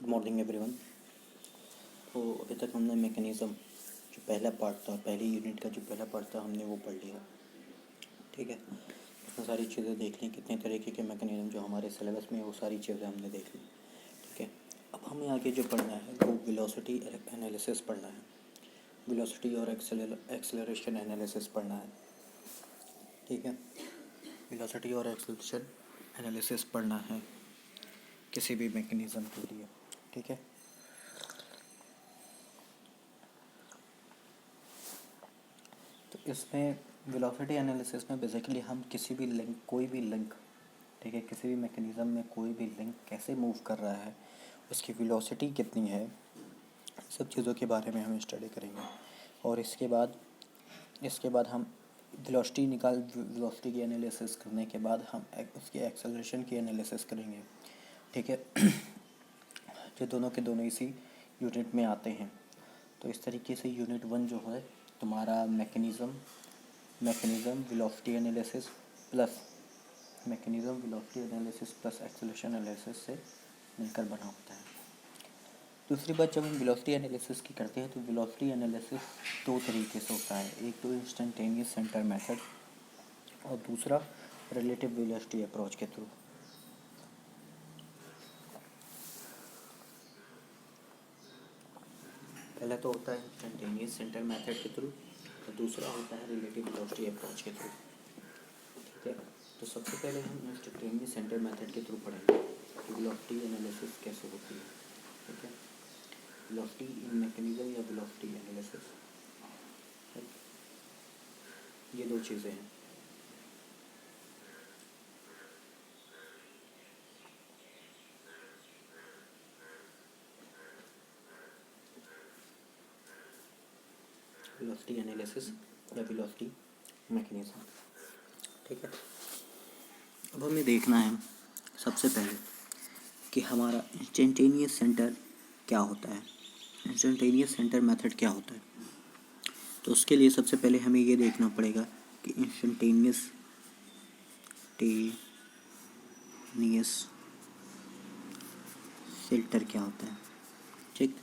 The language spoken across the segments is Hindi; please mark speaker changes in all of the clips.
Speaker 1: Good morning everyone. तो अभी तक हमने मैकेनिज़्म जो पहला पार्ट था, पहली यूनिट का जो पहला पार्ट था, हमने वो पढ़ लिया। ठीक है, उसमें सारी चीज़ें देख ली, कितने तरीके के मैकेनिज़्म जो हमारे सिलेबस में है वो सारी चीज़ें हमने देख ली। ठीक है, अब हमें आगे जो पढ़ना है वो वेलोसिटी एनालिसिस पढ़ना है, वेलोसिटी और एक्सेलरेशन एनालिसिस पढ़ना है। ठीक है, वेलोसिटी और एक्सेलरेशन एनालिसिस पढ़ना है किसी भी मैकेनिज़्म के लिए। ठीक है, तो इसमें वेलोसिटी एनालिसिस में बेसिकली हम किसी भी लिंक, कोई भी लिंक, ठीक है, किसी भी मैकेनिज़्म में कोई भी लिंक कैसे मूव कर रहा है, उसकी वेलोसिटी कितनी है, सब चीज़ों के बारे में हम स्टडी करेंगे। और इसके बाद हम वेलोसिटी की एनालिसिस करने के बाद हम उसकी एक्सेलरेशन की एनालिसिस करेंगे। ठीक है, जो दोनों के दोनों इसी यूनिट में आते हैं। तो इस तरीके से यूनिट 1 जो है तुम्हारा mechanism velocity analysis plus acceleration analysis से मिलकर बना होता है। दूसरी बात, जब हम वेलोसिटी एनालिसिस की करते हैं तो वेलोसिटी एनालिसिस दो तरीके से होता है, एक तो इंस्टेंटेनियस सेंटर मेथड और दूसरा रिलेटिव वेलोसिटी अप्रोच के थ्रू। पहला तो होता है इंस्टेंटेनियस सेंटर मेथड के थ्रू और दूसरा होता है रिलेटिव वेलोसिटी अप्रोच के थ्रू। ठीक है, तो सबसे पहले हम इंस्टेंटेनियस सेंटर मेथड के थ्रू पढ़ेंगे कि वेलोसिटी एनालिसिस कैसे होती है। ठीक है, वेलोसिटी इन मैकेनिज़्म या वेलोसिटी एनालिसिस, ये दो चीज़ें हैं। वेलोसिटी एनालिसिस या वेलोसिटी मैकेनिज़्म। ठीक है, अब हमें देखना है सबसे पहले कि हमारा इंस्टेंटेनियस सेंटर क्या होता है, इंस्टेंटेनियस सेंटर मेथड क्या होता है। तो उसके लिए सबसे पहले हमें ये देखना पड़ेगा कि इंस्टेंटेनियस सेंटर क्या होता है। ठीक,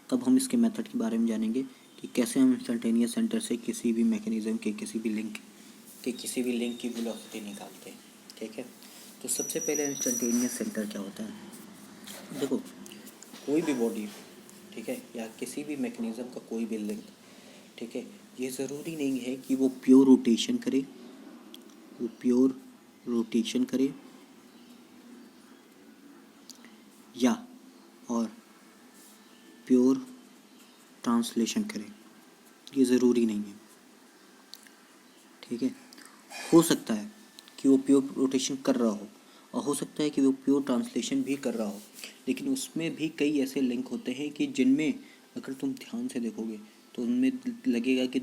Speaker 1: तब हम इसके मेथड के बारे में जानेंगे कि कैसे हम इंस्टेंटेनियस सेंटर से किसी भी मैकेनिज़्म के किसी भी लिंक की वेलोसिटी निकालते हैं। ठीक है, तो सबसे पहले इंस्टेंटेनियस सेंटर क्या होता है। देखो, कोई भी बॉडी, ठीक है, या किसी भी मैकेनिज़्म का कोई भी लिंक, ठीक है, ये ज़रूरी नहीं है कि वो प्योर रोटेशन करे या और प्योर ट्रांसलेशन करे, ये ज़रूरी नहीं है। ठीक है, हो सकता है कि वो प्योर रोटेशन कर रहा हो और हो सकता है कि वो प्योर ट्रांसलेशन भी कर रहा हो, लेकिन उसमें भी कई ऐसे लिंक होते हैं कि जिनमें अगर तुम ध्यान से देखोगे तो उनमें लगेगा कि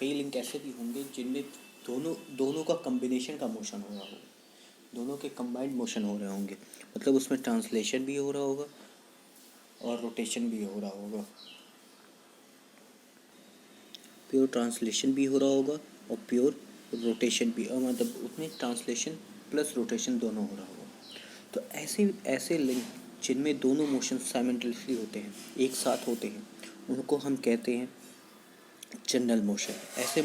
Speaker 1: कई लिंक ऐसे भी होंगे जिनमें दोनों का कम्बिनेशन का मोशन हो रहा होगा, दोनों के कंबाइंड मोशन हो रहे होंगे, मतलब उसमें ट्रांसलेशन भी हो रहा होगा और रोटेशन भी हो रहा होगा, प्योर ट्रांसलेशन भी हो रहा होगा और प्योर रोटेशन भी, और मतलब उसमें ट्रांसलेशन प्लस रोटेशन दोनों हो रहा होगा। तो ऐसे लिंक जिनमें दोनों मोशन साइमल्टेनियसली होते हैं, एक साथ होते हैं, उनको हम कहते हैं जनरल मोशन। ऐसे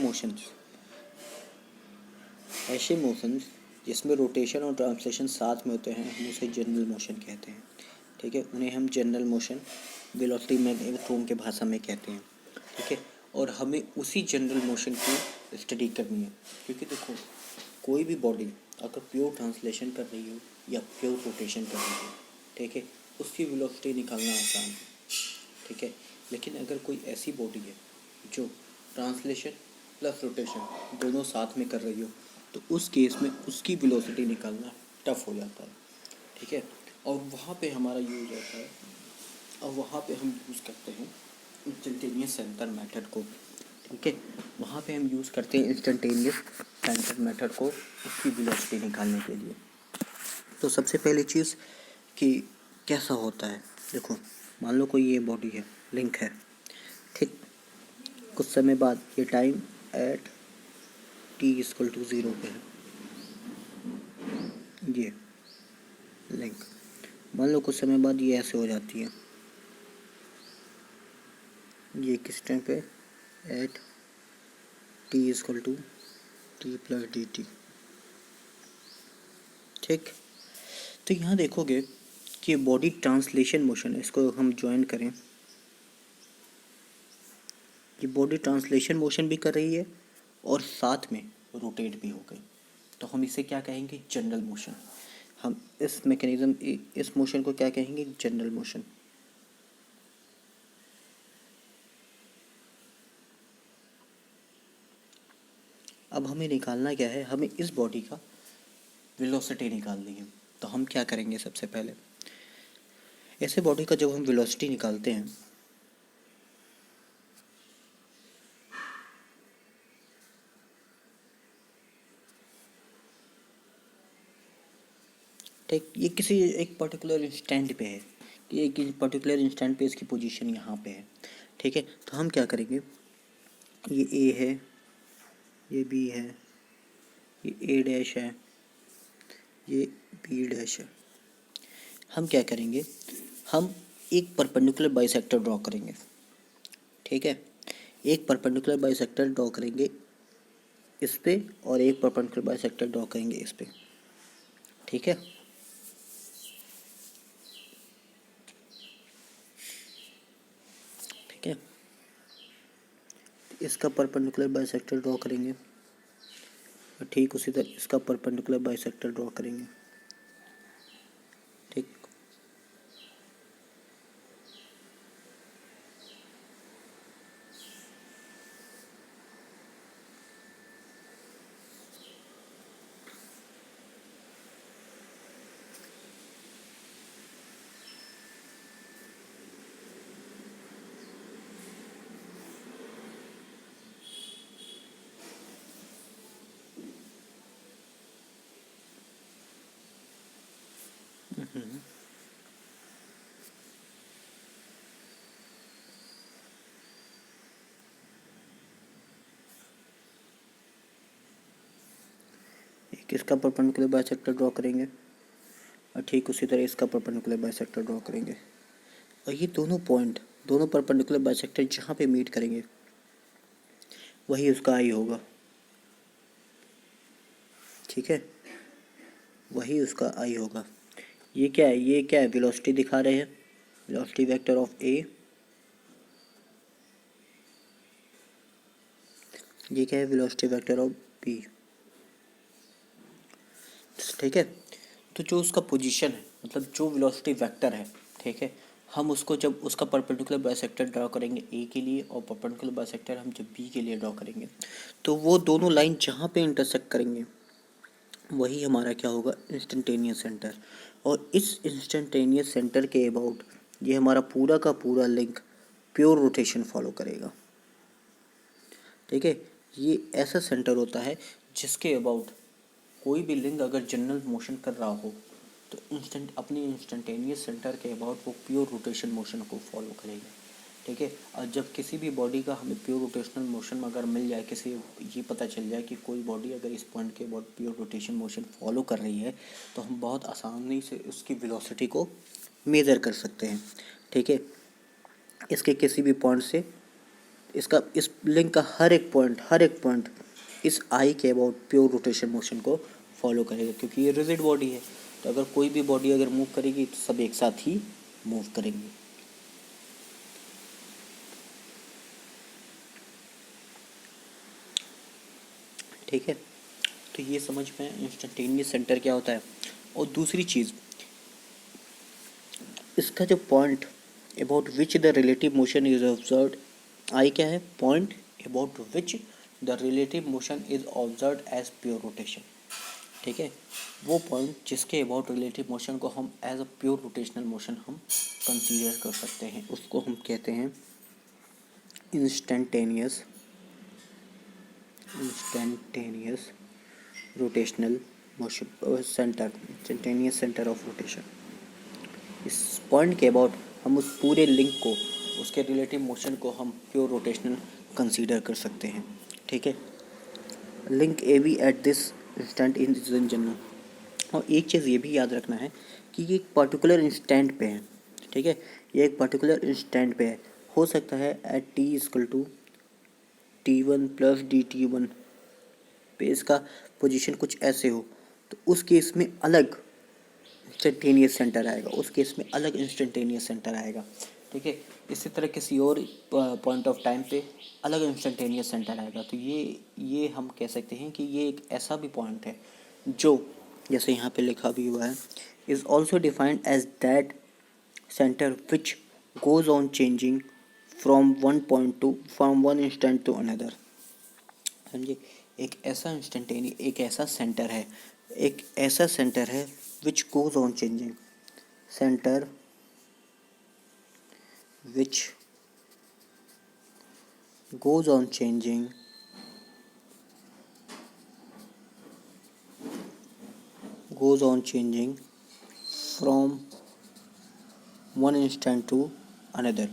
Speaker 1: मोशंस जिसमें रोटेशन और ट्रांसलेशन साथ में होते हैं, हम उसे जनरल मोशन कहते हैं। ठीक है, उन्हें हम जनरल मोशन वेलोसिटी मैकेनिज्म के भाषा में कहते हैं। ठीक है, और हमें उसी जनरल मोशन की स्टडी करनी है, क्योंकि देखो, कोई भी बॉडी अगर प्योर ट्रांसलेशन कर रही हो या प्योर रोटेशन कर रही हो, ठीक है, उसकी वेलोसिटी निकालना आसान है। ठीक है, लेकिन अगर कोई ऐसी बॉडी है जो ट्रांसलेशन प्लस रोटेशन दोनों साथ में कर रही हो, तो उस केस में उसकी वेलोसिटी निकालना टफ हो जाता है। ठीक है, और वहाँ पे हमारा यूज होता है, और वहाँ पे हम यूज़ करते हैं इंस्टेंटेनियस सेंटर मेथड को। ठीक है, वहाँ पे हम यूज़ करते हैं इंस्टेंटेनियस सेंटर मेथड को उसकी वेलोसिटी निकालने के लिए। तो सबसे पहली चीज़ कि कैसा होता है, देखो, मान लो कोई ये बॉडी है, लिंक है, ठीक, कुछ समय बाद ये टाइम एट t=0 पे है, ये लिंक, मान लो कुछ समय बाद ये ऐसे हो जाती है, ये किस टाइम पे, at t is equal to t plus d t. ठीक, तो यहाँ देखोगे कि बॉडी ट्रांसलेशन मोशन है, इसको हम ज्वाइन करें, ये बॉडी ट्रांसलेशन मोशन भी कर रही है और साथ में रोटेट भी हो गई, तो हम इसे क्या कहेंगे, जनरल मोशन। हम इस मैकेनिज्म, इस मोशन को क्या कहेंगे, जनरल मोशन। अब हमें निकालना क्या है, हमें इस बॉडी का वेलोसिटी निकालनी है। तो हम क्या करेंगे, सबसे पहले ऐसे बॉडी का जब हम वेलोसिटी निकालते हैं, ठीक, ये किसी एक पर्टिकुलर इंस्टेंट पे है, कि एक पर्टिकुलर इंस्टेंट पे इसकी पोजीशन यहाँ पे है। ठीक है, तो हम क्या करेंगे, ये ए है, ये बी है, ये ए डैश है, ये बी डैश है। हम क्या करेंगे, हम एक परपेंडिकुलर बाइसेक्टर ड्रॉ करेंगे। ठीक है, एक परपेंडिकुलर बाइसेक्टर ड्रॉ करेंगे इस पे और एक परपेंडिकुलर बाइसेक्टर ड्रॉ करेंगे इस पे। ठीक है, ठीक है, इसका परपेंडिकुलर बाइसेक्टर ड्रॉ करेंगे और ठीक उसी तरह इसका परपेंडिकुलर बाइसेक्टर ड्रॉ करेंगे। ठीक, एक इसका परपेंडिकुलर बाइसेक्टर ड्रॉ करेंगे और ठीक उसी तरह इसका परपेंडिकुलर बाइसेक्टर ड्रॉ करेंगे। और ये दोनों पॉइंट, दोनों परपेंडिकुलर बाइसेक्टर जहाँ पे मीट करेंगे वही उसका आई होगा। ठीक है, वही उसका आई होगा। ये क्या है, ये क्या है, वेलोसिटी दिखा रहे हैं, वेलोसिटी वेक्टर ऑफ ए। ये क्या है, वेलोसिटी वेक्टर ऑफ बी। ठीक है, तो जो उसका पोजीशन है, मतलब जो वेलोसिटी वेक्टर है, ठीक है, हम उसको जब उसका परपेंडिकुलर बाइसेक्टर ड्रॉ करेंगे ए के लिए और परपेंडिकुलर बाइसेक्टर हम जब बी के लिए ड्रॉ करेंगे, तो वो दोनों लाइन जहाँ पे इंटरसेक्ट करेंगे वही हमारा क्या होगा, इंस्टेंटेनियस सेंटर। और इस इंस्टेंटेनियस सेंटर के अबाउट ये हमारा पूरा का पूरा लिंक प्योर रोटेशन फॉलो करेगा। ठीक है, ये ऐसा सेंटर होता है जिसके अबाउट कोई भी लिंक अगर जनरल मोशन कर रहा हो तो अपनी इंस्टेंटेनियस सेंटर के अबाउट वो प्योर रोटेशन मोशन को फॉलो करेगा। ठीक है, और जब किसी भी बॉडी का हमें प्योर रोटेशनल मोशन अगर मिल जाए, किसी ये पता चल जाए कि कोई बॉडी अगर इस पॉइंट के about pure rotation motion follow कर रही है, तो हम बहुत आसानी से उसकी वेलोसिटी को मेज़र कर सकते हैं। ठीक है, इसके किसी भी पॉइंट से इसका, इस लिंक का हर एक पॉइंट इस आई के अबाउट प्योर रोटेशन मोशन को फॉलो करेगा, क्योंकि ये रिजिड बॉडी है। तो अगर कोई भी बॉडी अगर मूव करेगी तो सब एक साथ ही मूव करेंगे। ठीक है, तो ये समझ में इंस्टेंटेनियस सेंटर क्या होता है। और दूसरी चीज़, इसका जो point about which the relative motion is observed, I क्या है, point about which the relative motion is observed as pure rotation. ठीक है, वो पॉइंट जिसके अबाउट रिलेटिव मोशन को हम as a pure rotational motion हम कंसीडर कर सकते हैं, उसको हम कहते हैं instantaneous rotational motion centre, instantaneous centre of rotation. इस पॉइंट के अबाउट हम उस पूरे लिंक को, उसके रिलेटिव मोशन को हम प्योर रोटेशनल कंसीडर कर सकते हैं। ठीक है, link A B at this instant in general, और एक चीज़ ये भी याद रखना है कि ये एक पर्टिकुलर इंस्टेंट पे है, ठीक है, ये एक पर्टिकुलर इंस्टेंट पे है। हो सकता है एट t=t1 + dt1 पे इसका पोजीशन कुछ ऐसे हो, तो उस केस में अलग इंस्टेंटेनियस सेंटर आएगा, उस केस में अलग इंस्टेंटेनियस सेंटर आएगा, ठीक है। इसी तरह किसी और पॉइंट ऑफ टाइम पे अलग इंस्टेंटेनियस सेंटर आएगा। तो ये हम कह सकते हैं कि ये एक ऐसा भी पॉइंट है जो, जैसे यहाँ पे लिखा भी हुआ है, is also defined as that centre which goes on changing from one instant to another. समझिए, एक ऐसा सेंटर है, एक ऐसा सेंटर है which goes on changing, centre which goes on changing from one instant to another,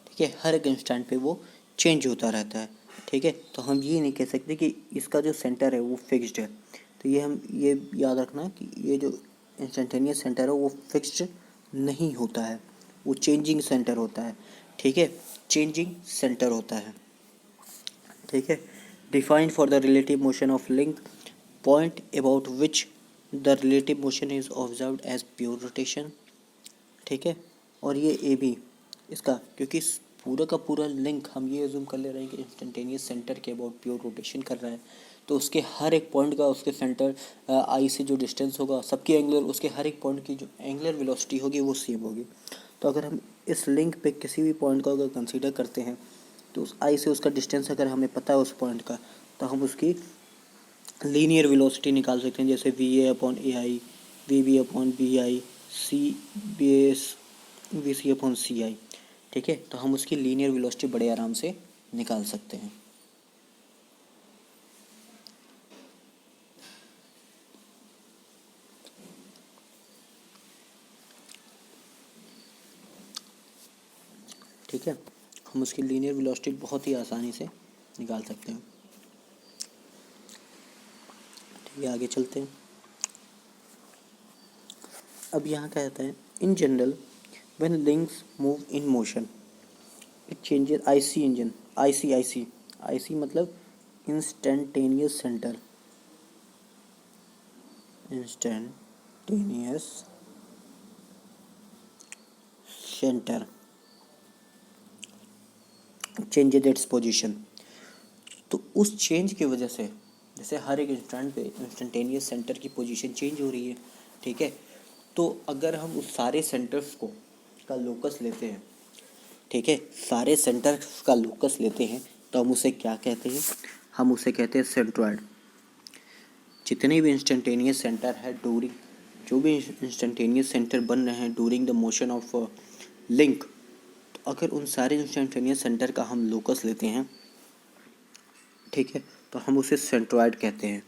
Speaker 1: ठीक है, हर एक इंस्टेंट पे वो चेंज होता रहता है, ठीक है। तो हम ये नहीं कह सकते कि इसका जो सेंटर है वो फिक्स्ड है। तो ये याद रखना कि ये जो इंस्टेंटेनियस सेंटर है वो फिक्स्ड नहीं होता है, वो चेंजिंग सेंटर होता है, ठीक है, चेंजिंग सेंटर होता है, ठीक है। Defined for the relative motion of link point about which the relative motion is observed as pure rotation, ठीक है। और ये ए बी इसका, क्योंकि पूरा का पूरा लिंक हम ये अज्यूम कर ले रहे हैं कि इंस्टेंटेनियस सेंटर के अबाउट प्योर रोटेशन कर रहा है, तो उसके हर एक पॉइंट का उसके सेंटर आई से जो डिस्टेंस होगा, सबकी एंगुलर, उसके हर एक पॉइंट की जो एंगुलर वेलोसिटी होगी वो सेम होगी। तो अगर हम इस लिंक पे किसी भी पॉइंट को अगर कंसीडर करते हैं, तो उस आई से उसका डिस्टेंस अगर हमें पता है उस पॉइंट का, तो हम उसकी लीनियर वेलोसिटी निकाल सकते हैं, जैसे VA/AI, VB/BI, VC/CI, ठीक है। तो हम उसकी लीनियर वेलोसिटी बड़े आराम से निकाल सकते हैं। ठीक है, हम उसकी लीनियर वेलोसिटी बहुत ही आसानी से निकाल सकते हैं। ठीक है, आगे चलते हैं। अब यहाँ क्या कहता है, in general when links move in motion it changes IC मतलब instantaneous centre, changes its position. तो उस चेंज की वजह से, जैसे हर एक इंस्टेंट पे इंस्टेंटेनियस सेंटर की पोजीशन चेंज हो रही है, ठीक है। तो अगर हम उस सारे सेंटर्स को का लोकस लेते हैं, ठीक है, सारे सेंटर का लोकस लेते हैं, तो हम उसे क्या कहते हैं, हम उसे कहते हैं सेंट्रॉयड। जितने भी इंस्टेंटेनियस सेंटर है डूरिंग, जो भी इंस्टेंटेनियस सेंटर बन रहे हैं during the motion of link, तो अगर उन सारे इंस्टेंटेनियस सेंटर का हम लोकस लेते हैं, ठीक है, तो हम उसे सेंट्रॉयड कहते हैं,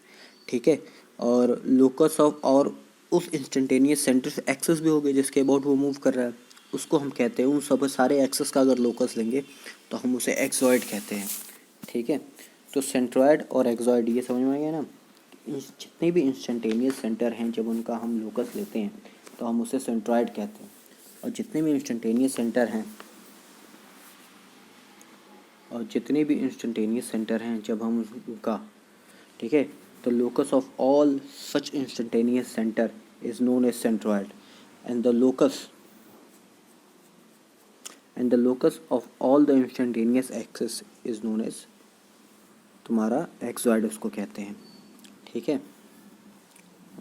Speaker 1: ठीक है। और लोकस ऑफ, और उस इंस्टेंटेनियस सेंटर से एक्सेस भी हो गए जिसके अबाउट वो मूव कर रहा है, उसको हम कहते हैं, उन सब सारे एक्सेस का अगर लोकस लेंगे तो हम उसे एक्सॉइड कहते हैं, ठीक है। तो सेंट्रॉयड और एक्सॉइड ये समझ में आ गया ना। जितने भी इंस्टेंटेनियस सेंटर हैं जब उनका हम लोकस लेते हैं तो हम उसे सेंट्रॉयड कहते हैं, और जितने भी इंस्टेंटेनियस सेंटर हैं जब हम उनका, ठीक है, तो locus of all such instantaneous center is known as centroid, and the locus of all the instantaneous axis is known as तुम्हारा एक्सॉइड उसको कहते हैं, ठीक है,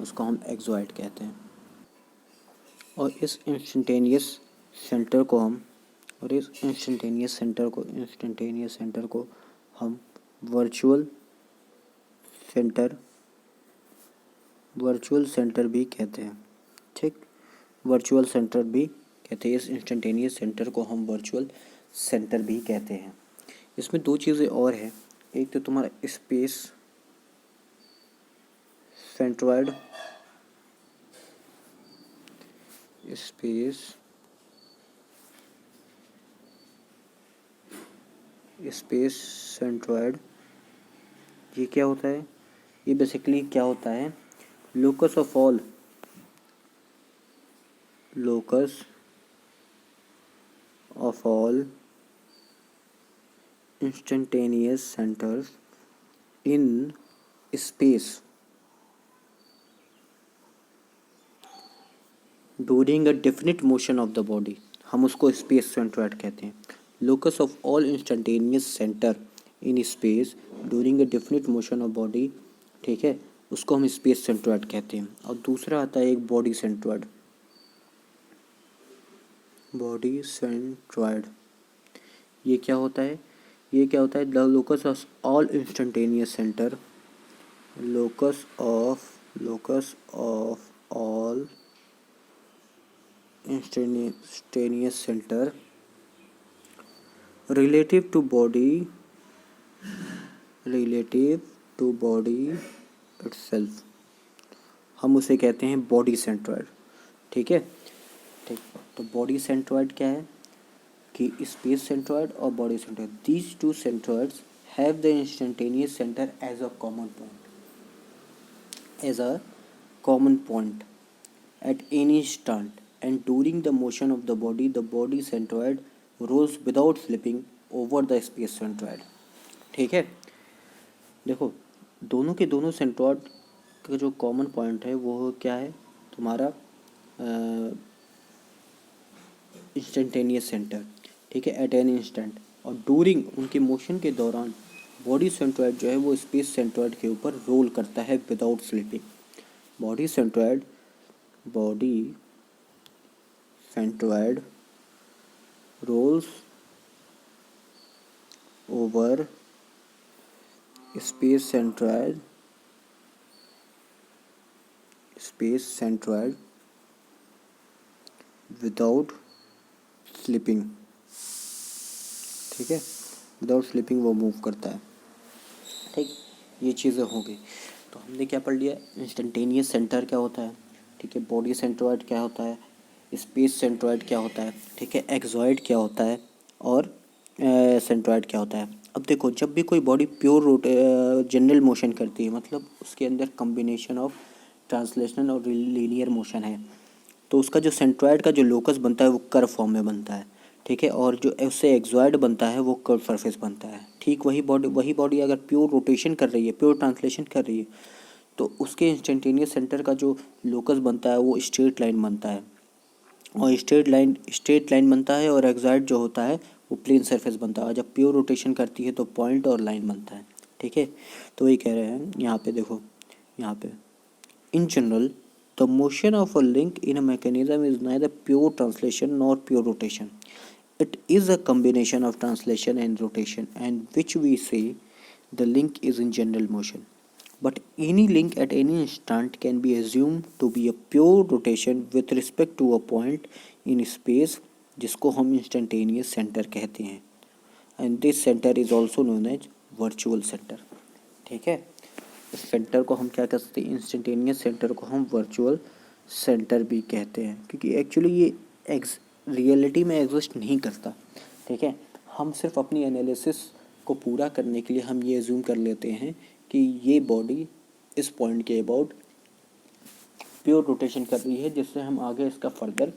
Speaker 1: उसको हम एक्सॉइड कहते हैं। और इस इंस्टेंटेनियस सेंटर को हम वर्चुअल सेंटर भी कहते हैं, ठीक, वर्चुअल सेंटर भी कहते हैं, इस इंस्टेंटेनियस सेंटर को हम वर्चुअल सेंटर भी कहते हैं। इसमें दो चीज़ें और हैं, एक तो तुम्हारा स्पेस सेंट्रॉयड, ये क्या होता है, ये बेसिकली क्या होता है, locus of all locus of all instantaneous centers in space during a definite motion of the body, हम उसको स्पेस सेंट्रोइड कहते हैं. Locus of all instantaneous centre in space during a definite motion of body, ठीक है, उसको हम स्पेस सेंट्रोइड कहते हैं. और दूसरा आता है एक बॉडी सेंट्रोइड. बॉडी सेंट्रोइड ये क्या होता है? ये क्या होता है? The locus of all instantaneous centre, locus of all instantaneous center relative to body itself, हम उसे कहते हैं बॉडी सेंट्रोइड. ठीक है, ठीक. तो बॉडी सेंट्रोइड क्या है कि स्पेस सेंट्रोइड और body centroid, these two centroids have the instantaneous centre as a common point at any instant, and during the motion of the body centroid rolls without slipping over the space centroid. ठीक है, देखो दोनों के दोनों सेंट्रोइड का जो कॉमन पॉइंट है वो क्या है? तुम्हारा इंस्टेंटेनियस सेंटर, ठीक है, एट एन इंस्टेंट. और डूरिंग उनके मोशन के दौरान बॉडी सेंट्रोइड जो है वो स्पेस सेंट्रोइड के ऊपर रोल करता है without slipping. Body centroid rolls over space centroid without slipping. ठीक है, विदाउट स्लिपिंग वो मूव करता है. ठीक, ये चीज़ें हो गई. तो हमने क्या पढ़ लिया? इंस्टेंटेनियस सेंटर क्या होता है, ठीक है, बॉडी सेंट्रोइड क्या होता है, स्पेस सेंट्रोइड क्या होता है, ठीक है, एक्सॉइड क्या होता है, और सेंट्रोइड क्या होता है. अब देखो, जब भी कोई बॉडी प्योर जनरल मोशन करती है, मतलब उसके अंदर कॉम्बिनेशन ऑफ ट्रांसलेशनल और लीनियर मोशन है, तो उसका जो सेंट्रोइड का जो लोकस बनता है वो कर्व फॉर्म में बनता है. ठीक है, और जो उससे एक्सॉइड बनता है वो कर्व सरफेस बनता है. ठीक, वही बॉडी अगर प्योर रोटेशन कर रही है, प्योर ट्रांसलेशन कर रही है, तो उसके इंस्टेंटेनियस सेंटर का जो लोकस बनता है वो स्ट्रेट लाइन बनता है, और स्ट्रेट लाइन बनता है, और एक्सॉइड जो होता है वो प्लेन सरफेस बनता है. और जब प्योर रोटेशन करती है तो पॉइंट और लाइन बनता है. ठीक है, तो वही कह रहे हैं यहाँ पे. देखो यहाँ पे, in general the motion of a link in a mechanism is neither pure translation nor pure rotation. It is a combination of translation and rotation, and which we say the link is in general motion. But any link at any instant can be assumed to be a pure rotation with respect to a point in space, जिसको हम instantaneous center कहते हैं. And this center is also known as virtual center. ठीक है, इस सेंटर को हम क्या कहते हैं? इंस्टेंटेनियस सेंटर को हम वर्चुअल सेंटर भी कहते हैं, क्योंकि एक्चुअली ये रियलिटी में एग्जिस्ट नहीं करता. ठीक है, हम सिर्फ अपनी एनालिसिस को पूरा करने के लिए हम ये अज्यूम कर लेते हैं कि ये बॉडी इस पॉइंट के अबाउट प्योर रोटेशन कर रही है, जिससे हम आगे इसका फर्दर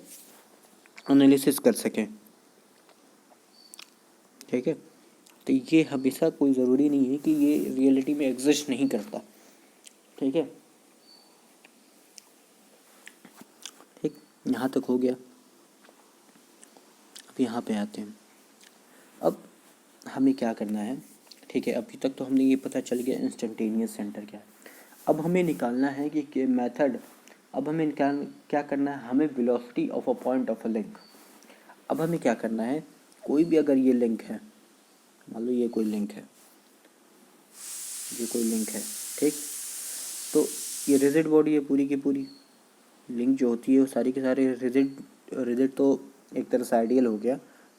Speaker 1: एनालिसिस कर सकें. ठीक है, तो ये हमेशा कोई ज़रूरी नहीं है कि ये रियलिटी में एग्जिस्ट नहीं करता. ठीक है, ठीक, यहाँ तक हो गया. यहाँ पे आते हैं. अब हमें क्या करना है? ठीक है, अभी तक तो हमने ये पता चल गया इंस्टेंटेनियस सेंटर क्या है. अब हमें निकालना है कि मेथड. अब हमें क्या करना है? हमें velocity of a point of a link. अब हमें क्या करना है? कोई भी अगर ये लिंक है, मान लो ये कोई लिंक है, ठीक, तो ये रिजिड बॉडी है पूरी की पूरी. लिंक जो होती है वो सारी के सारे रिजिड तो एक तरह से आइडियल हो गया.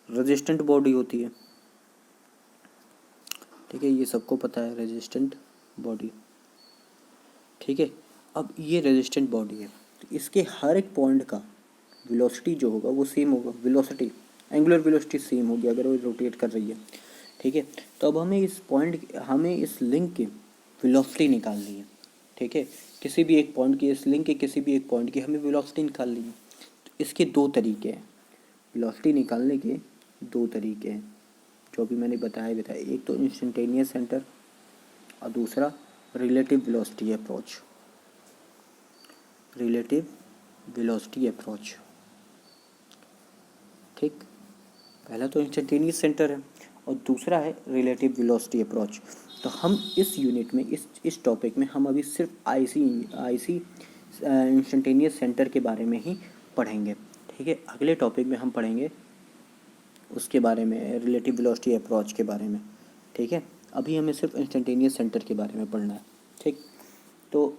Speaker 1: रेजिस्टेंट बॉडी होती है. ठीक है, ये सबको पता है रेजिस्टेंट बॉडी. ठीक है, अब ये रेजिस्टेंट बॉडी है, तो इसके हर एक पॉइंट का वेलोसिटी जो होगा वो सेम होगा. वेलोसिटी, एंगुलर वेलोसिटी सेम होगी अगर वो रोटेट कर रही है. ठीक है, तो अब हमें इस लिंक की वेलोसिटी निकालनी है. ठीक है, किसी भी एक पॉइंट की, इस लिंक के किसी भी एक पॉइंट की हमें वेलोसिटी निकालनी है. इसके दो तरीके हैं, वेलोसिटी निकालने के दो तरीके हैं, जो भी मैंने बताया। एक तो इंस्टेंटेनियस सेंटर और दूसरा relative velocity approach. Relative velocity approach, ठीक। पहला तो इंस्टेंटेनियस सेंटर है और दूसरा है रिलेटिव वेलोसिटी अप्रोच। तो हम इस यूनिट में, इस टॉपिक में हम अभी सिर्फ आईसी इंस्टेंटेनियस सेंटर के बारे में ही पढ़ेंगे, ठीक है। अगले टॉपिक में हम पढ़ेंगे उसके बारे में, रिलेटिव वेलोसिटी अप्रोच के बारे में, ठीक है। अभी हमें सिर्फ इंस्टेंटेनियस सेंटर के बारे में पढ़ना है, ठीक। तो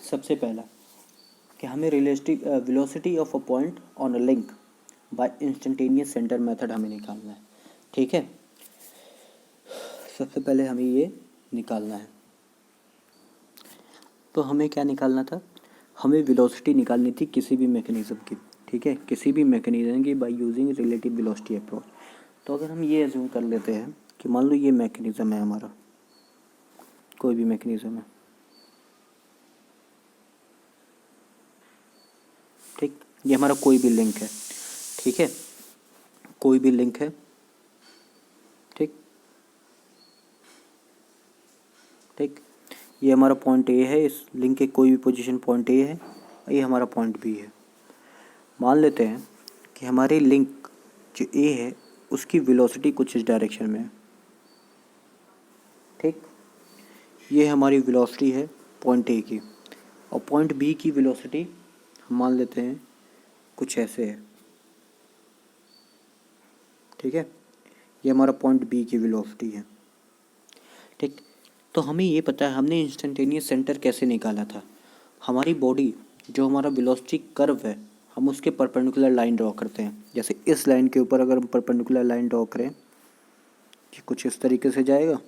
Speaker 1: सबसे पहला कि हमें relative velocity of a point on a link by instantaneous centre method हमें निकालना है, ठीक है। सबसे पहले हमें ये निकालना है। तो हमें क्या निकालना था, हमें वेलोसिटी निकालनी थी किसी भी मैकेनिज्म की, ठीक है, किसी भी मैकेनिज्म की by using relative velocity approach. तो अगर हम ये एज्यूम कर लेते हैं कि मान लो ये मैकेनिज्म है हमारा, कोई भी मैकेनिज्म है, ठीक। ये हमारा कोई भी लिंक है, ठीक है, कोई भी लिंक है, ठीक ठीक। ये हमारा पॉइंट ए है, इस लिंक के कोई भी पोजीशन पॉइंट ए है, ये हमारा पॉइंट बी है। मान लेते हैं कि हमारे लिंक जो ए है उसकी वेलोसिटी कुछ इस डायरेक्शन में है, ठीक। ये हमारी वेलोसिटी है पॉइंट ए की, और पॉइंट बी की वेलोसिटी हम मान लेते हैं कुछ ऐसे है, ठीक है। ये हमारा पॉइंट बी की वेलोसिटी है, ठीक। तो हमें ये पता है हमने इंस्टेंटेनियस सेंटर कैसे निकाला था। हमारी बॉडी जो हमारा वेलोसिटी कर्व है, हम उसके परपेंडिकुलर लाइन ड्रॉ करते हैं। जैसे इस लाइन के ऊपर अगर हम परपेंडिकुलर लाइन ड्रॉ करें कि कुछ इस तरीके से जाएगा,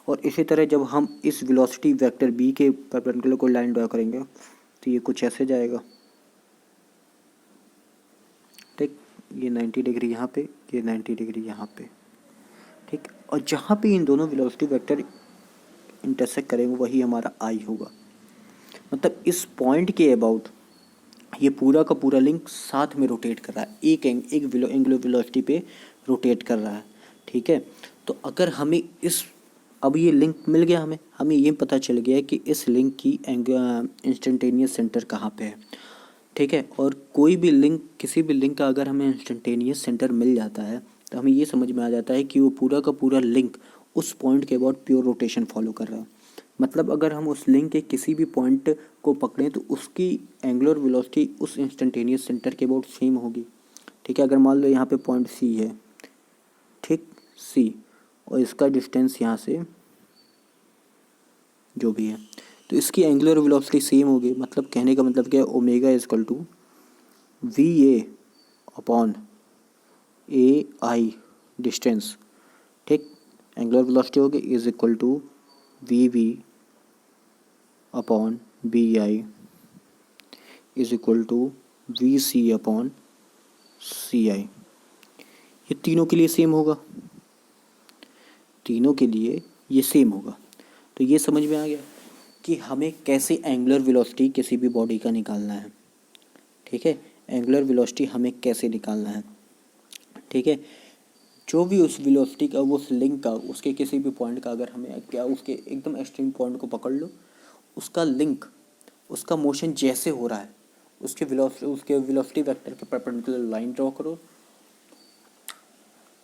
Speaker 1: और इसी तरह जब हम इस वेलोसिटी वेक्टर बी के परपेंडिकुलर कोई लाइन ड्रॉ करेंगे तो ये कुछ ऐसे जाएगा, ठीक। ये 90 डिग्री यहाँ पे, ये 90 डिग्री यहाँ पे, ठीक। और जहाँ पे इन दोनों वेलोसिटी वेक्टर इंटरसेक्ट करेंगे वही हमारा आई होगा। मतलब इस पॉइंट के अबाउट ये पूरा का पूरा लिंक साथ में रोटेट कर रहा है, एक एंगुलर वेलोसिटी पे रोटेट कर रहा है, ठीक है। तो अगर हमें अब ये लिंक मिल गया, हमें ये पता चल गया कि इस लिंक की इंस्टेंटेनियस सेंटर कहाँ पे है, ठीक है। और कोई भी लिंक, किसी भी लिंक का अगर हमें इंस्टेंटेनियस सेंटर मिल जाता है तो हमें ये समझ में आ जाता है कि वो पूरा का पूरा लिंक उस पॉइंट के अबाउट प्योर रोटेशन फॉलो कर रहा है। मतलब अगर हम उस लिंक के किसी भी पॉइंट को पकड़ें तो उसकी एंगुलर वेलोसिटी उस इंस्टेंटेनियस सेंटर के अबाउट सेम होगी, ठीक है। अगर मान लो यहाँ पे पॉइंट सी है, ठीक, सी, और इसका डिस्टेंस यहाँ से जो भी है, तो इसकी एंगुलर वेलोसिटी सेम होगी। मतलब कहने का मतलब क्या है, omega is equal to V A upon A I distance, ठीक। एंगुलर वेलोसिटी होगी is equal to V V upon B I is equal to V C upon C I. ये तीनों के लिए सेम होगा, तीनों के लिए ये सेम होगा। तो ये समझ में आ गया कि हमें कैसे एंगुलर वेलोसिटी किसी भी बॉडी का निकालना है, ठीक है। एंगुलर वेलोसिटी हमें कैसे निकालना है, ठीक है। जो भी उस वेलोसिटी का, उस लिंक का, उसके किसी भी पॉइंट का, अगर हमें क्या उसके एकदम एक्सट्रीम पॉइंट को पकड़ लो, उसका लिंक, उसका मोशन जैसे हो रहा है उसके वेलोसिटी वेक्टर के परपेंडिकुलर लाइन ड्रॉ करो,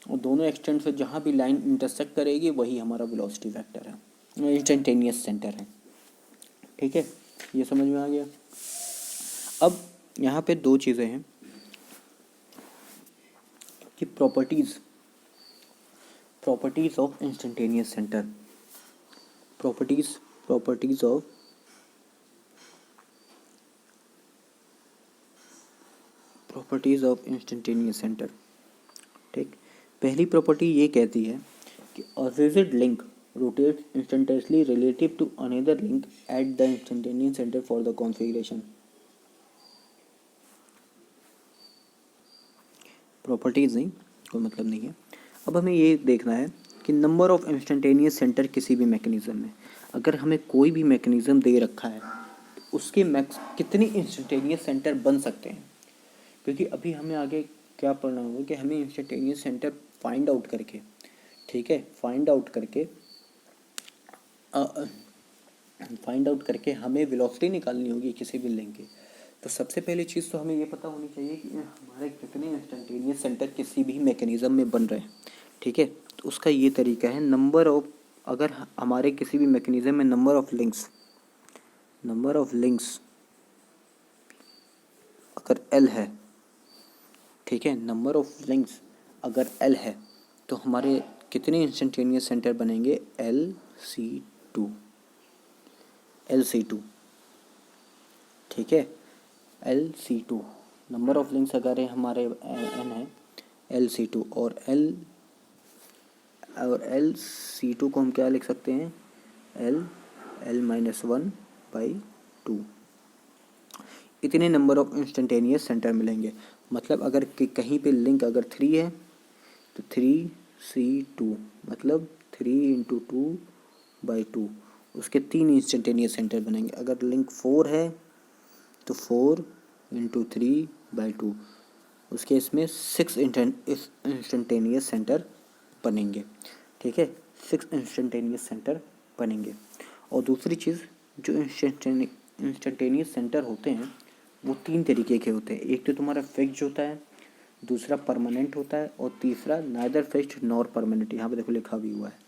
Speaker 1: और दोनों एक्सटेंट से जहाँ भी लाइन इंटरसेक्ट करेगी वही हमारा वेलोसिटी वेक्टर है, इंस्टेंटेनियस सेंटर है, ठीक है। ये समझ में आ गया। अब यहाँ पे दो चीज़ें हैं कि properties of instantaneous centre, properties of instantaneous centre, ठीक। पहली प्रॉपर्टी ये कहती है कि a rigid link rotates instantaneously relative to another link at the instantaneous center for the configuration. Properties नहीं, कोई मतलब नहीं है। अब हमें ये देखना है कि नंबर ऑफ इंस्टेंटेनियस सेंटर किसी भी मैकेनिज्म में, अगर हमें कोई भी मैकेनिज्म दे रखा है उसके मैक्स कितने इंस्टेंटेनियस सेंटर बन सकते हैं, क्योंकि अभी हमें आगे क्या पढ़ना होगा कि हमें इंस्टेंटेनियस सेंटर फाइंड आउट करके, ठीक है, फाइंड आउट करके हमें वेलोसिटी निकालनी होगी किसी भी लिंक की। तो सबसे पहली चीज़ तो हमें ये पता होनी चाहिए कि हमारे कितने इंस्टेंटेनियस सेंटर किसी भी मैकेनिज्म में बन रहे हैं, ठीक है। तो उसका ये तरीका है, नंबर ऑफ, अगर हमारे किसी भी मैकेनिज्म में नंबर ऑफ लिंक्स अगर L है, ठीक है, नंबर ऑफ लिंक्स अगर L है तो हमारे कितने इंस्टेंटेनियस सेंटर बनेंगे, LC2, ठीक है, LC2। नंबर ऑफ लिंक्स अगर है हमारे N है LC2, और LC2 को हम क्या लिख सकते हैं, L-1/2। इतने नंबर ऑफ इंस्टेंटेनियस सेंटर मिलेंगे। मतलब अगर कहीं पे लिंक अगर 3 है तो 3C2 मतलब 3 × 2/2, उसके 3 इंस्टेंटेनियस सेंटर बनेंगे। अगर लिंक 4 है तो 4 × 3/2, उसके इसमें 6 इंस्टेंटेनियस सेंटर बनेंगे, ठीक है, 6 इंस्टेंटेनियस सेंटर बनेंगे। और दूसरी चीज़, जो इंस्टेंटेनियस सेंटर होते हैं वो 3 तरीके के होते हैं। एक तो तुम्हारा फिक्स्ड होता है, दूसरा परमानेंट होता है, और तीसरा नाइदर फिक्स्ड नॉर परमानेंट। यहाँ पे देखो लिखा भी हुआ है,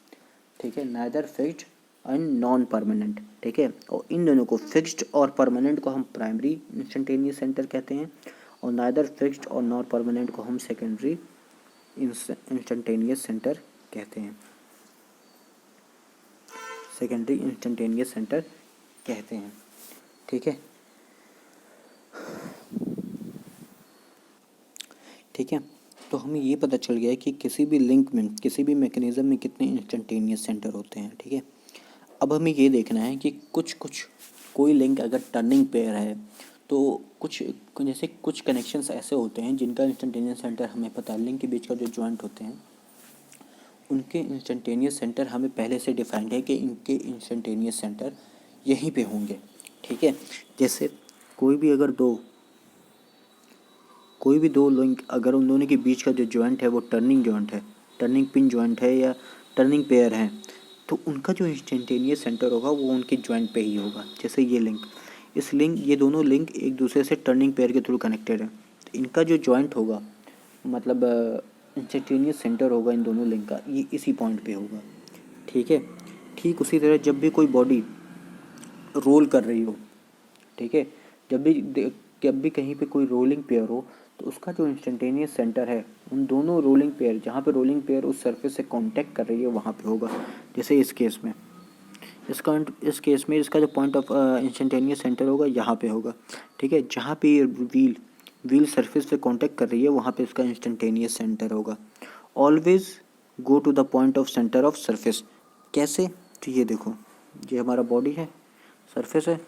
Speaker 1: ठीक है, neither fixed and non permanent, ठीक है। और इन दोनों को, फिक्स्ड और परमानेंट को हम प्राइमरी इंस्टेंटेनियस सेंटर कहते हैं, और नाइदर फिक्स्ड और नॉन परमानेंट को हम सेकेंडरी इंस्टेंटेनियस सेंटर कहते हैं, ठीक है, ठीक है। तो हमें ये पता चल गया है कि किसी भी लिंक में, किसी भी मैकेनिज्म में कितने इंस्टेंटेनियस सेंटर होते हैं, ठीक है। अब हमें ये देखना है कि कोई लिंक अगर टर्निंग पेयर है तो जैसे कुछ कनेक्शंस ऐसे होते हैं जिनका इंस्टेंटेनियस सेंटर हमें पता है। लिंक के बीच का जो जॉइंट होते हैं उनके इंस्टेंटेनियस सेंटर हमें पहले से डिफाइंड है कि इनके इंस्टेंटेनियस सेंटर यहीं पे होंगे, ठीक है। जैसे कोई भी दो लिंक अगर उन दोनों के बीच का जो जॉइंट है वो टर्निंग जॉइंट है, टर्निंग पिन जॉइंट है या टर्निंग पेयर है, तो उनका जो इंस्टेंटेनियस सेंटर होगा वो उनके जॉइंट पे ही होगा। जैसे ये दोनों लिंक एक दूसरे से टर्निंग पेयर के थ्रू कनेक्टेड है, तो इनका जो जॉइंट होगा, मतलब इंस्टेंटेनियस सेंटर होगा इन दोनों लिंक का, ये इसी पॉइंट पे होगा, ठीक है। ठीक उसी तरह जब भी कोई बॉडी रोल कर रही हो, ठीक है, जब भी कहीं पे कोई रोलिंग पेयर हो तो उसका जो इंस्टेंटेनियस सेंटर है उन दोनों रोलिंग पेयर, जहाँ पे रोलिंग पेयर उस सरफेस से कांटेक्ट कर रही है वहाँ पे होगा। जैसे इस केस में इसका जो पॉइंट ऑफ इंस्टेंटेनियस सेंटर होगा यहाँ पे होगा, ठीक है। जहाँ पे ये व्हील सरफेस से कांटेक्ट कर रही है वहाँ पे इसका इंस्टेंटेनियस सेंटर होगा। Always go to the point of centre of surface. कैसे, तो ये देखो, ये हमारा बॉडी है, सरफेस है,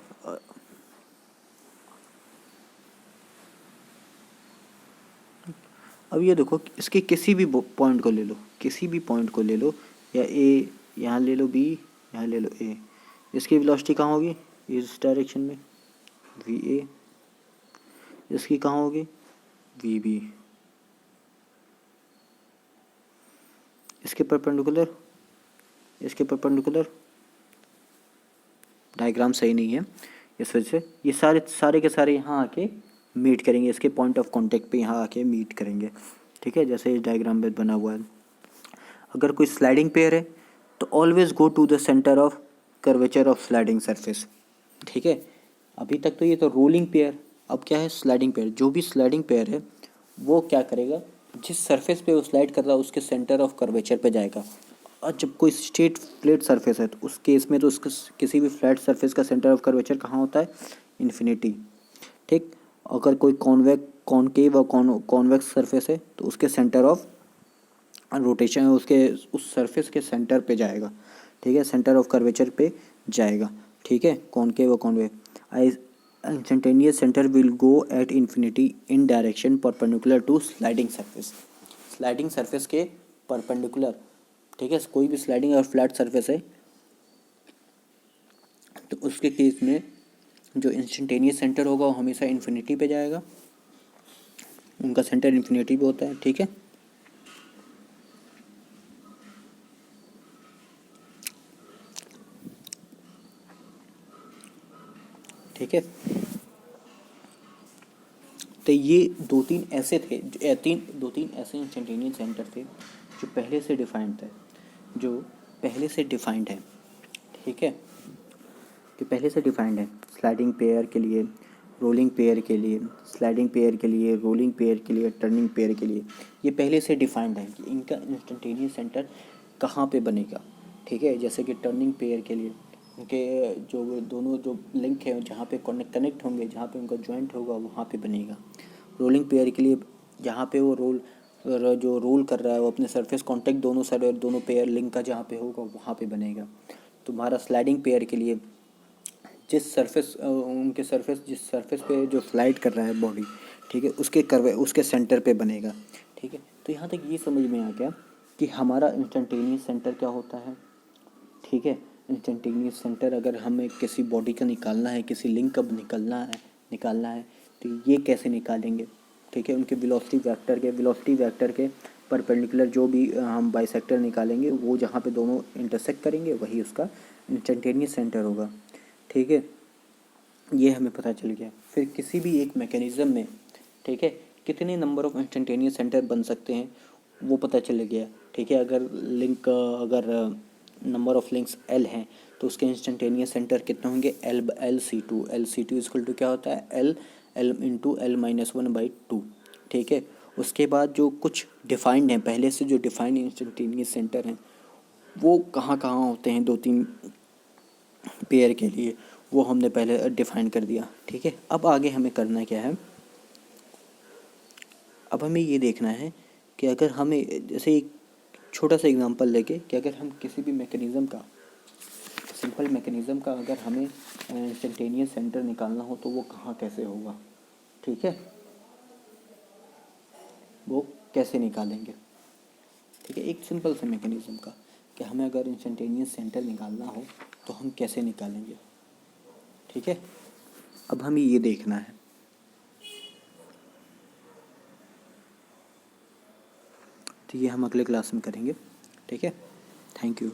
Speaker 1: अब ये देखो इसके किसी भी पॉइंट को ले लो, या ए यहाँ ले लो, बी यहाँ ले लो, ए, इसकी वेलोसिटी कहाँ होगी, इस डायरेक्शन में VA, इसकी कहाँ होगी VB, इसके परपेंडिकुलर डायग्राम सही नहीं है, इस वजह से ये सारे के सारे यहाँ आके मीट करेंगे, इसके पॉइंट ऑफ कांटेक्ट पे यहाँ आके मीट करेंगे, ठीक है, जैसे इस डायग्राम में बना हुआ है। अगर कोई स्लाइडिंग पेयर है तो always go to the centre of curvature of sliding surface, ठीक है। अभी तक तो ये तो रोलिंग पेयर, अब क्या है स्लाइडिंग पेयर। जो भी स्लाइडिंग पेयर है वो क्या करेगा, जिस सरफेस पे वो स्लाइड कर रहा है उसके सेंटर ऑफ कर्वेचर पे जाएगा। और जब कोई स्ट्रेट फ्लैट सरफेस है तो उस केस में तो उसका किसी भी फ्लैट सरफेस का सेंटर ऑफ कर्वेचर कहाँ होता है, इन्फिनिटी, ठीक। अगर कोई कॉनकेव और कॉन्वेक्स सरफेस है तो उसके सेंटर ऑफ रोटेशन उस सरफेस के सेंटर पे जाएगा, ठीक है, सेंटर ऑफ कर्वेचर पे जाएगा, ठीक है, कॉनकेव और convex. Instantaneous centre will go at infinity in direction perpendicular to sliding surface के परपेंडिकुलर, ठीक है। कोई भी स्लाइडिंग और फ्लैट सरफेस है तो उसके केस में जो इंस्टेंटेनियस सेंटर होगा वो हमेशा इन्फिनिटी पे जाएगा, उनका सेंटर इन्फिनिटी पे होता है, ठीक है। ठीक है, तो ये दो तीन ऐसे इंस्टेंटेनियस सेंटर थे जो पहले से डिफाइंड है, ठीक है, कि पहले से डिफाइंड है स्लाइडिंग पेयर के लिए, रोलिंग पेयर के लिए, स्लाइडिंग पेयर के लिए, रोलिंग पेयर के लिए, टर्निंग पेयर के लिए, ये पहले से डिफाइंड है कि इनका इंस्टेंटेनियस सेंटर कहाँ पे बनेगा, ठीक है। जैसे कि टर्निंग पेयर के लिए उनके जो दोनों जो लिंक है जहाँ पे कनेक्ट होंगे, जहाँ पे उनका जॉइंट होगा वहाँ पे बनेगा। रोलिंग पेयर के लिए जहाँ पे वो जो रोल कर रहा है वो अपने सरफेस कांटेक्ट दोनों पेयर लिंक का जहाँ पे होगा वहाँ पे बनेगा। तुम्हारा स्लाइडिंग पेयर के लिए जिस सरफेस पे जो स्लाइड कर रहा है बॉडी, ठीक है, उसके सेंटर पे बनेगा, ठीक है। तो यहाँ तक ये समझ में आ गया कि हमारा इंस्टेंटेनियस सेंटर क्या होता है, ठीक है। इंस्टेंटेनियस सेंटर अगर हमें किसी बॉडी का निकालना है, किसी लिंक का निकालना है तो ये कैसे निकालेंगे, ठीक है। उनके वेलोसिटी वेक्टर के परपेंडिकुलर जो भी हम बाइसेक्टर निकालेंगे वो जहाँ पे दोनों इंटरसेक्ट करेंगे वही उसका इंस्टेंटेनियस सेंटर होगा, ठीक है। ये हमें पता चल गया। फिर किसी भी एक मैकेनिज़्म में, ठीक है, कितने नंबर ऑफ इंस्टेंटेनियस सेंटर बन सकते हैं वो पता चल गया, ठीक है। अगर नंबर ऑफ लिंक्स L हैं तो उसके इंस्टेंटेनियस सेंटर कितने होंगे, L/C2 इक्वल टू क्या होता है, L इंटू L-1/2, ठीक है। उसके बाद जो कुछ डिफाइंड हैं, पहले से जो डिफाइंड इंस्टेंटेनियस सेंटर हैं वो कहाँ कहाँ होते हैं, 2-3 पेयर के लिए, वो हमने पहले डिफाइन कर दिया, ठीक है। अब आगे हमें करना क्या है, अब हमें ये देखना है कि अगर हमें जैसे एक छोटा सा एग्जांपल लेके कि अगर हम किसी भी सिंपल मैकेनिज़्म का अगर हमें इंस्टेंटेनियस सेंटर निकालना हो तो वो कहाँ कैसे होगा, ठीक है, वो कैसे निकालेंगे, ठीक है। एक सिंपल से मैकेनिज़्म का कि हमें अगर इंस्टेंटेनियस सेंटर निकालना हो तो हम कैसे निकालेंगे, ठीक है। अब हमें ये देखना है, तो ये हम अगले क्लास में करेंगे, ठीक है। Thank you.